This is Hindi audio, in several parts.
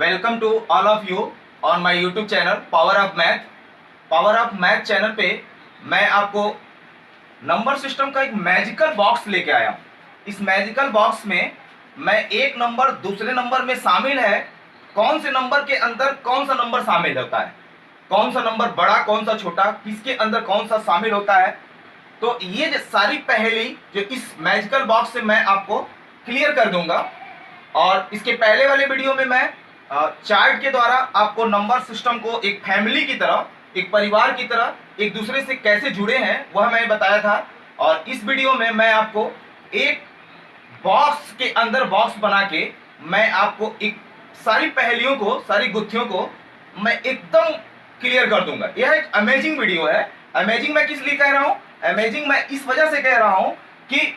Welcome to all of you on my YouTube channel power of math. Power of math channel पे मैं आपको नंबर सिस्टम का एक मैजिकल बॉक्स लेके आया हूँ। इस मैजिकल बॉक्स में मैं एक नंबर दूसरे नंबर में शामिल है, कौन से नंबर के अंदर कौन सा नंबर शामिल होता है, कौन सा नंबर बड़ा कौन सा छोटा, किसके अंदर कौन सा शामिल होता है। तो ये जो सारी पहेली जो इस मैजिकल बॉक्स से मैं आपको क्लियर कर दूंगा। और इसके पहले वाले वीडियो में मैं चार्ट के द्वारा आपको नंबर सिस्टम को एक फैमिली की तरह, एक परिवार की तरह एक दूसरे से कैसे जुड़े हैं वह मैं बताया था। और इस वीडियो में मैं आपको एक बॉक्स के अंदर बॉक्स बना के मैं आपको एक सारी पहेलियों को, सारी गुत्थियों को मैं एकदम क्लियर कर दूंगा। यह एक अमेजिंग वीडियो है। अमेजिंग मैं किस लिए कह रहा हूं? अमेजिंग मैं इस वजह से कह रहा हूं कि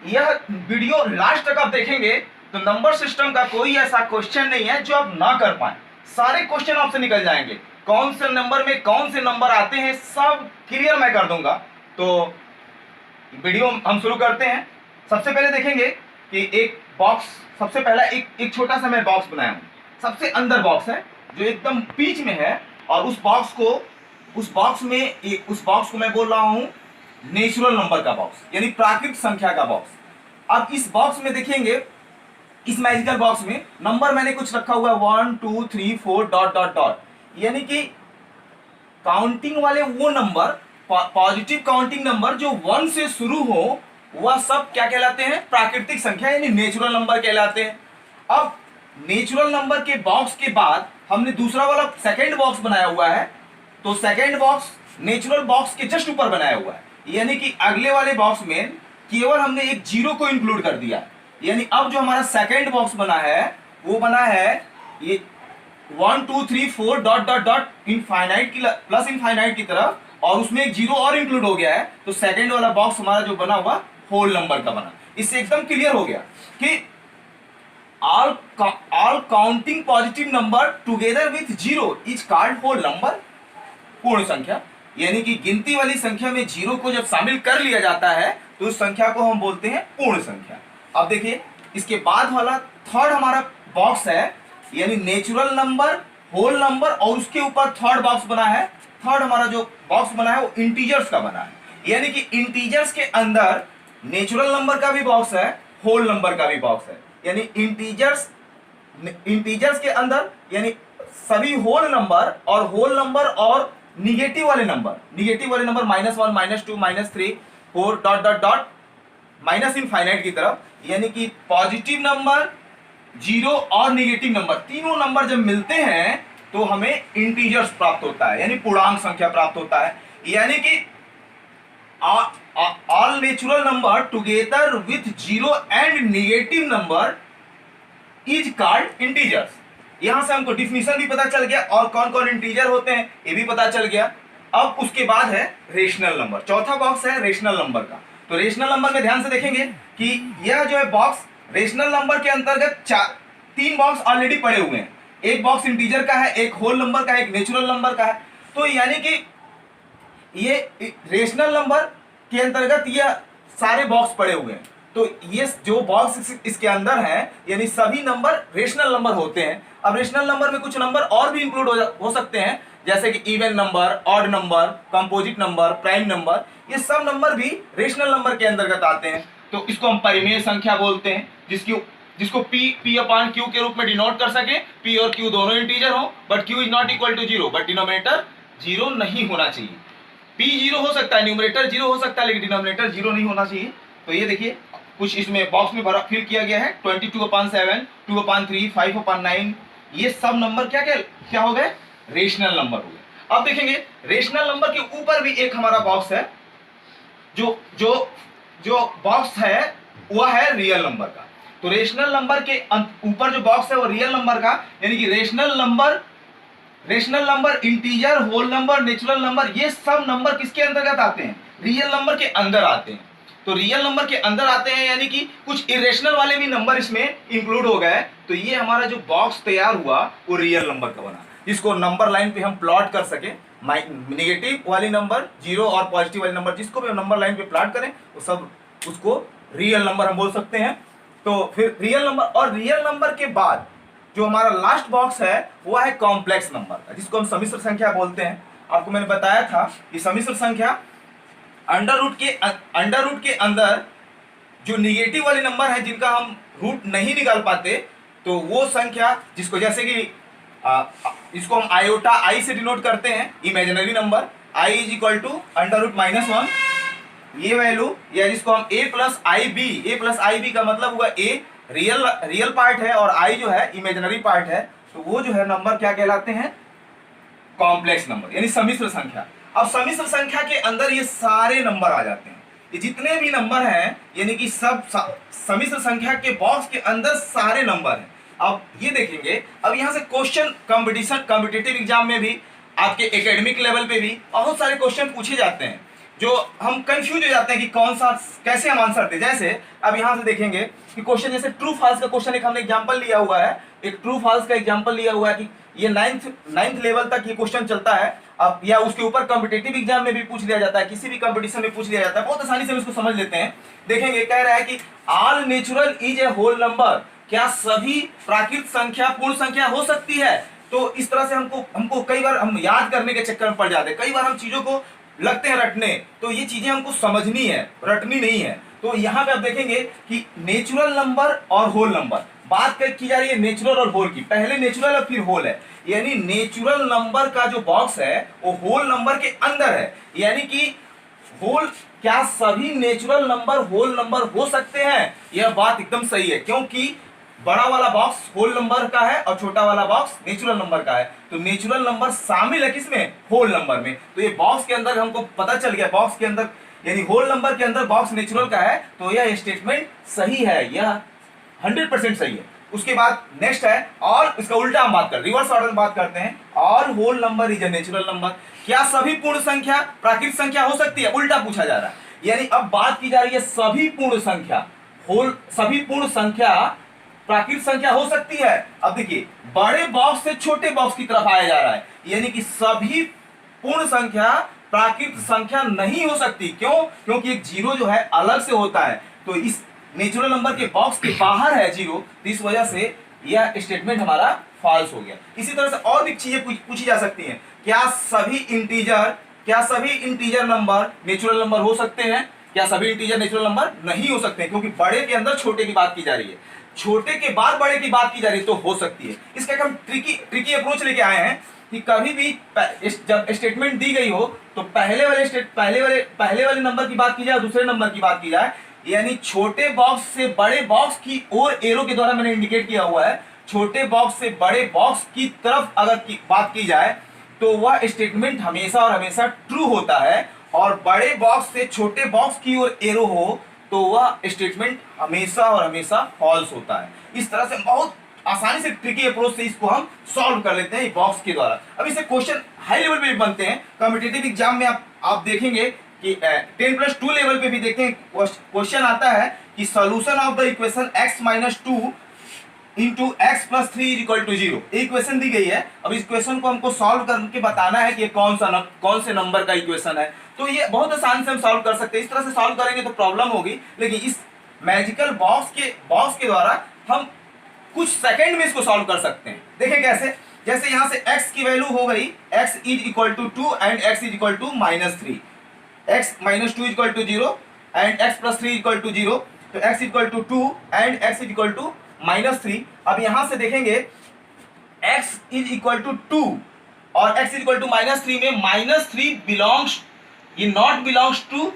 यह वीडियो लास्ट तक आप देखेंगे तो नंबर सिस्टम का कोई ऐसा क्वेश्चन नहीं है जो आप ना कर पाए। सारे क्वेश्चन आपसे निकल जाएंगे, कौन से नंबर में कौन से नंबर आते हैं सब क्लियर मैं कर दूंगा। तो वीडियो हम शुरू करते हैं। सबसे पहले देखेंगे कि एक बॉक्स, सबसे पहला एक छोटा सा मैं बॉक्स बनाया हूं। सबसे अंदर बॉक्स है जो एकदम बीच में है, और उस बॉक्स को मैं बोल रहा हूं नेचुरल नंबर का बॉक्स, यानी प्राकृतिक संख्या का बॉक्स। अब इस बॉक्स में देखेंगे, इस मैजिकल बॉक्स में नंबर मैंने कुछ रखा हुआ है 1 2 3 4 डॉट डॉट डॉट, यानी कि काउंटिंग वाले वो नंबर, पॉजिटिव काउंटिंग नंबर जो 1 से शुरू हो वह सब क्या कहलाते हैं? प्राकृतिक संख्या, यानी नेचुरल नंबर कहलाते हैं। अब नेचुरल नंबर के बॉक्स के बाद हमने दूसरा वाला सेकेंड बॉक्स बनाया हुआ है। तो सेकेंड बॉक्स नेचुरल बॉक्स के जस्ट ऊपर बनाया हुआ है, यानी कि अगले वाले बॉक्स में केवल हमने एक जीरो को इंक्लूड कर दिया। यानी अब जो हमारा सेकेंड बॉक्स बना है वो बना है ये 1 2 3 4 डॉट डॉट डॉट इनफाइनाइट की प्लस इनफाइनाइट की तरफ, और उसमें एक जीरो और इंक्लूड हो गया है। तो सेकेंड वाला बॉक्स हमारा जो बना हुआ होल नंबर का बना। इससे एकदम क्लियर हो गया कि all counting positive number together with zero is called whole number, पूर्ण संख्या। यानी कि गिनती वाली संख्या में जीरो को जब शामिल कर लिया जाता है तो उस संख्या को हम बोलते हैं पूर्ण संख्या। अब देखिए इसके बाद वाला थर्ड हमारा बॉक्स है, यानी नेचुरल नंबर, होल नंबर, और उसके ऊपर थर्ड बॉक्स बना है। थर्ड हमारा जो बॉक्स बना है वो इंटीजर्स का बना है, यानी कि इंटीजर्स के अंदर नेचुरल नंबर का भी बॉक्स है, होल नंबर का भी बॉक्स है। यानी इंटीजर्स के अंदर यानी सभी होल नंबर और निगेटिव वाले number -1 -2 -3 4 dot dot dot minus infinite की तरफ, यानी कि पॉजिटिव नंबर, जीरो और निगेटिव नंबर, तीनों नंबर जब मिलते हैं तो हमें इंटीजर्स प्राप्त होता है, यानी पूर्णांक संख्या प्राप्त होता है। यानी कि all natural number together with zero and negative number is called integers. यहां से हमको डिफिनीशन भी पता चल गया और कौन कौन इंटीजर होते हैं ये भी पता चल गया। अब उसके बाद है रेशनल नंबर, चौथा बॉक्स है रेशनल नंबर का। तो रेशनल नंबर में ध्यान से देखेंगे कि यह जो है बॉक्स रेशनल नंबर के अंतर्गत तीन बॉक्स ऑलरेडी पड़े हुए हैं। एक बॉक्स इंटीजर का है, एक होल नंबर का है, एक नेचुरल नंबर का है। तो यानी कि ये रेशनल नंबर के अंतर्गत ये सारे बॉक्स पड़े हुए हैं। तो ये जो बॉक्स इसके अंदर है यानी सभी नंबर रेशनल नंबर होते हैं। अब रेशनल नंबर में कुछ नंबर और भी इंक्लूड हो सकते हैं, जैसे कि even number, odd number, composite number, prime number, ये सब नंबर भी रेशनल नंबर के अंतर्गत आते हैं। तो इसको हम परिमेय संख्या बोलते हैं, जिसको p अपॉन q के रूप में डिनोट कर सके। p और q दोनों इंटीजर हो, but q is not equal to zero, but denominator zero नहीं होना चाहिए। p जीरो हो सकता है, न्यूमरेटर जीरो हो सकता है, लेकिन डिनोमिनेटर जीरो नहीं होना चाहिए। तो ये देखिए कुछ इसमें बॉक्स में फिल किया गया है 22/7, 2/3, 5/9, ये सब नंबर क्या हो गए? रेशनल नंबर हो गए। अब देखेंगे रेशनल नंबर के ऊपर भी एक हमारा बॉक्स है, जो बॉक्स है वह है रियल नंबर का। तो रेशनल नंबर के ऊपर जो बॉक्स है वो रियल नंबर का, यानी कि rational number, integer, whole number, natural number, ये सब नंबर किसके अंतर्गत आते हैं? रियल नंबर के अंदर आते हैं। तो रियल नंबर के अंदर आते हैं, यानी कि कुछ इरेशनल वाले भी नंबर इसमें इंक्लूड हो गए। तो ये हमारा जो बॉक्स तैयार हुआ वो रियल नंबर का बना, जिसको नंबर लाइन पे हम प्लॉट कर सके। नेगेटिव वाले नंबर, जीरो और पॉजिटिव वाले नंबर, जिसको भी हम नंबर लाइन पे प्लॉट करें वो सब उसको रियल नंबर हम बोल सकते हैं। तो फिर रियल नंबर, और रियल नंबर के बाद जो हमारा लास्ट बॉक्स है वो है कॉम्प्लेक्स नंबर, जिसको हम सम्मिश्र संख्या बोलते हैं। आपको मैंने बताया था कि सम्मिश्र संख्या अंडर रूट के अंदर जो निगेटिव वाले नंबर है जिनका हम रूट नहीं निकाल पाते, तो वो संख्या जिसको जैसे कि इसको हम आयोटा आई से डिनोट करते हैं, imaginary number i is equal to under root -1, ये वैल्यू, या जिसको हम a प्लस आई बी का मतलब हुआ a रियल पार्ट है और i जो है इमेजिनरी पार्ट है, तो वो जो है नंबर क्या कहलाते हैं, कॉम्प्लेक्स नंबर यानी सम्मिश्र संख्या। अब सम्मिश्र संख्या के अंदर ये सारे नंबर आ जाते हैं, ये जितने भी नंबर हैं यानी कि सब सम्मिश्र संख्या के बॉक्स के अंदर सारे नंबर हैं। अब ये देखेंगे, अब यहाँ से क्वेश्चन कॉम्पिटिटिव एग्जाम में भी, आपके एकेडमिक लेवल पे भी बहुत सारे क्वेश्चन पूछे जाते हैं जो हम कंफ्यूज हो जाते हैं कि कौन सा कैसे हम आंसर दें। जैसे अब यहाँ से देखेंगे कि क्वेश्चन जैसे ट्रू फॉल्स का क्वेश्चन एक हमने एग्जांपल लिया हुआ है, एक ट्रू फॉल्स का एग्जांपल लिया हुआ है कि ये नाइन्थ लेवल तक ये क्वेश्चन चलता है। अब या उसके ऊपर कॉम्पिटिटिव एग्जाम में भी पूछ लिया जाता है, किसी भी कंपटीशन में पूछ लिया जाता है, बहुत आसानी से हम इसको समझ लेते हैं। देखेंगे कह रहा है कि all natural is a whole number, क्या सभी प्राकृत संख्या पूर्ण संख्या हो सकती है। तो इस तरह से हमको कई बार हम याद करने के चक्कर में पड़ जाते हैं, कई बार हम चीजों को लगते हैं रटने, तो ये चीजें हमको समझनी है, रटनी नहीं है। तो यहाँ पे आप देखेंगे कि नेचुरल नंबर और होल नंबर बात की जा रही है, नेचुरल और होल की, पहले नेचुरल और फिर होल है, यानी नेचुरल नंबर का जो बॉक्स है वो होल नंबर के अंदर है, यानी कि होल, क्या सभी नेचुरल नंबर होल नंबर हो सकते हैं, यह बात एकदम सही है, क्योंकि बड़ा वाला बॉक्स होल नंबर का है और छोटा वाला बॉक्स नेचुरल नंबर का है, तो नेचुरल नंबर शामिल है किसमें, होल नंबर में। तो ये बॉक्स के अंदर हमको पता चल गया, बॉक्स के अंदर यानी होल नंबर के अंदर बॉक्स नेचुरल का है, तो यह स्टेटमेंट सही है, यह 100% सही है। उसके बाद नेक्स्ट है, और इसका उल्टा हम बात करते हैं, रिवर्स ऑर्डर में बात करते हैं, और whole number is a natural number, क्या सभी पूर्ण संख्या प्राकृतिक संख्या हो सकती है, उल्टा पूछा जा रहा है। यानी अब बात की जा रही है सभी पूर्ण संख्या, सभी पूर्ण संख्या प्राकृतिक संख्या हो सकती है। अब देखिए बड़े बॉक्स से छोटे बॉक्स की तरफ आया जा रहा है, यानी कि सभी पूर्ण संख्या प्राकृतिक संख्या नहीं हो सकती। क्यों? क्योंकि एक जीरो जो है अलग से होता है, तो इस नेचुरल नंबर के बॉक्स के बाहर है जीरो, तो इस वजह से यह स्टेटमेंट हमारा फॉल्स हो गया। इसी तरह से और भी चीजें पूछी जा सकती हैं, क्या सभी इंटीजर नंबर नेचुरल नंबर हो सकते हैं, क्या सभी इंटीजर नेचुरल नंबर नहीं हो सकते, क्योंकि बड़े के अंदर छोटे की बात की जा रही है, छोटे के बाद बड़े की बात की जा रही है, तो हो सकती है। इसका एक हम ट्रिकी अप्रोच लेके आए हैं कि कभी भी जब स्टेटमेंट दी गई हो तो पहले वाले नंबर की बात की जाए, दूसरे नंबर की बात की जाए, यानी छोटे बॉक्स से बड़े बॉक्स की ओर एरो के द्वारा मैंने इंडिकेट किया हुआ है, छोटे बॉक्स से बड़े बॉक्स की तरफ अगर बात की जाए तो वह स्टेटमेंट हमेशा और हमेशा ट्रू होता है, और बड़े बॉक्स से छोटे बॉक्स की ओर एरो हो तो वह स्टेटमेंट हमेशा और हमेशा फॉल्स होता है। इस तरह से बहुत आसानी से ट्रिकी अप्रोच से इसको हम सॉल्व कर लेते हैं बॉक्स के द्वारा। अब इसे क्वेश्चन हाई लेवल पे भी बनते हैं, कॉम्पिटिटिव एग्जाम में आप देखेंगे कि 10+2 लेवल पे भी देखते हैं, क्वेश्चन आता है कि solution of the equation x - 2 into x + 3 = 0। Equation दी गई है, अब इस इक्वेशन को हमको सॉल्व करके बताना है कि कौन से नंबर का इक्वेशन है, तो ये बहुत आसान से हम सॉल्व कर सकते हैं। इस तरह से सॉल्व करेंगे तो प्रॉब्लम होगी, लेकिन इस मैजिकल बॉक्स के द्वारा हम कुछ सेकंड में इसको सॉल्व कर सकते हैं। देखिए कैसे, जैसे यहां से x की वैल्यू हो गई x = 2 and x = -3, x - 2 = 0 and x + 3 = 0, तो x = 2 एंड x = -3। अब यहां से देखेंगे x = 2 और x = -3 में -3 not belongs to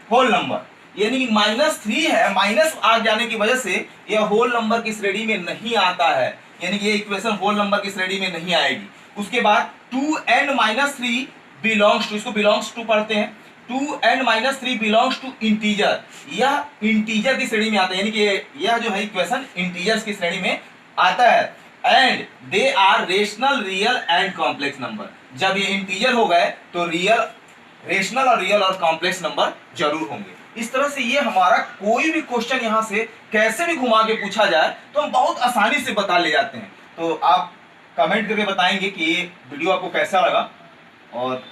whole number, यानी कि -3 है, माइनस आ जाने की वजह से यह होल नंबर की श्रेणी में नहीं आता है, यानी कि ये इक्वेशन होल नंबर की श्रेणी में नहीं आएगी। उसके बाद 2 एंड -3 बिलोंग्स टू, इसको बिलोंग्स टू पढ़ते हैं, 2 एंड -3 बिलोंग्स टू इंटीजर, यह इंटीजर की श्रेणी में आता है, यानी कि यह जो है इक्वेशन इंटीजर्स की श्रेणी में आता है। And they are rational, real and complex number, जब ये इंटीजर हो गए तो रेशनल और रियल और कॉम्प्लेक्स नंबर जरूर होंगे। इस तरह से ये हमारा कोई भी क्वेश्चन यहाँ से कैसे भी घुमा के पूछा जाए तो हम बहुत आसानी से बता ले जाते हैं। तो आप कमेंट करके बताएंगे कि ये वीडियो आपको कैसा लगा, और